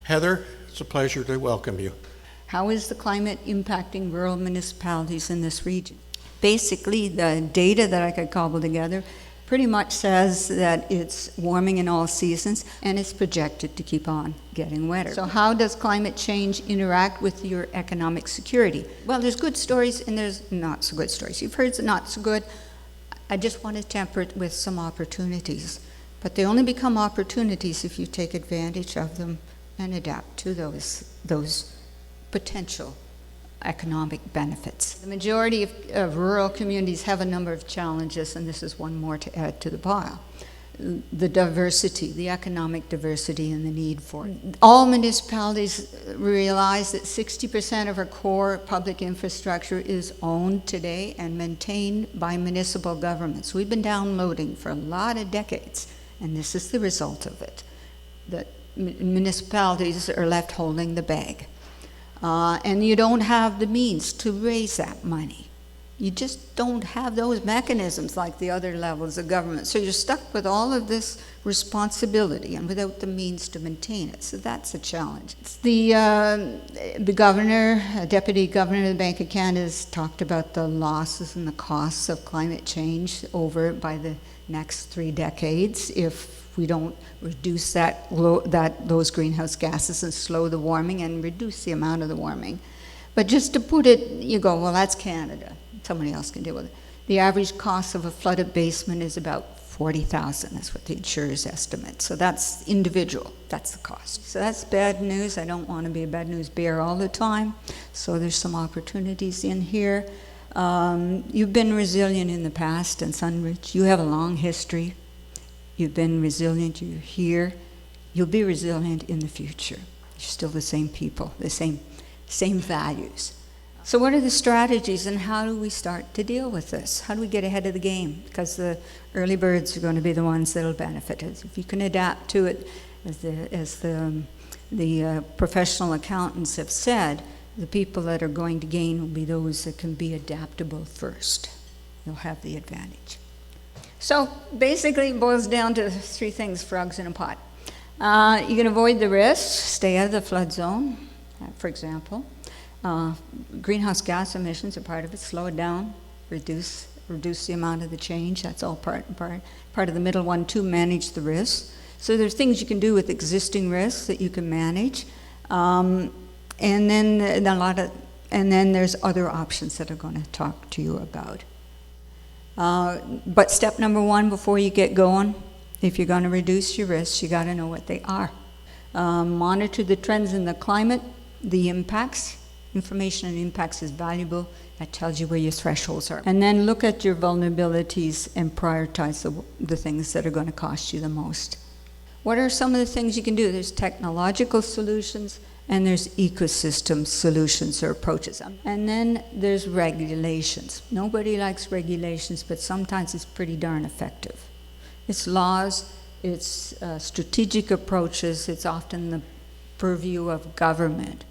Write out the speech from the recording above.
Heather, it's a pleasure to welcome you. How is the climate impacting rural municipalities in this region? Basically, the data that I could cobble together pretty much says that it's warming in all seasons, and it's projected to keep on getting wetter. So how does climate change interact with your economic security? Well, there's good stories and there's not so good stories. You've heard the not so good. I just want to temper it with some opportunities. But they only become opportunities if you take advantage of them and adapt to those potential economic benefits. The majority of rural communities have a number of challenges, and this is one more to add to the pile. The diversity, the economic diversity, and the need for it. All municipalities realize that 60% of our core public infrastructure is owned today and maintained by municipal governments. We've been downloading for a lot of decades, and this is the result of it. That municipalities are left holding the bag. And you don't have the means to raise that money. You just don't have those mechanisms like the other levels of government. So you're stuck with all of this responsibility and without the means to maintain it. So that's a challenge. The governor, deputy governor of the Bank of Canada has talked about the losses and the costs of climate change over by the next 3 decades if we don't reduce those greenhouse gases and slow the warming and reduce the amount of the warming. But just to put it, you go, well, that's Canada. Somebody else can deal with it. The average cost of a flooded basement is about $40,000. That's what the insurers estimate. So that's individual. That's the cost. So that's bad news. I don't want to be a bad news bear all the time. So there's some opportunities in here. You've been resilient in the past, and Sunridge, you have a long history. You've been resilient, you're here. You'll be resilient in the future. You're still the same people, the same values. So what are the strategies and how do we start to deal with this? How do we get ahead of the game? Because the early birds are going to be the ones that'll benefit. If you can adapt to it, as the professional accountants have said, the people that are going to gain will be those that can be adaptable first. You'll have the advantage. So basically it boils down to 3 things, frogs in a pot. You can avoid the risks, stay out of the flood zone, for example. Greenhouse gas emissions are part of it, slow it down, reduce the amount of the change. That's all part of the middle one, to manage the risks. So there's things you can do with existing risks that you can manage. And then there's other options that I'm going to talk to you about. But step number 1 before you get going, if you're going to reduce your risks, you got to know what they are. Monitor the trends in the climate, the impacts. Information on impacts is valuable. That tells you where your thresholds are. And then look at your vulnerabilities and prioritize the things that are going to cost you the most. What are some of the things you can do? There's technological solutions and there's ecosystem solutions or approaches. And then there's regulations. Nobody likes regulations, but sometimes it's pretty darn effective. It's laws, it's strategic approaches, it's often the purview of government.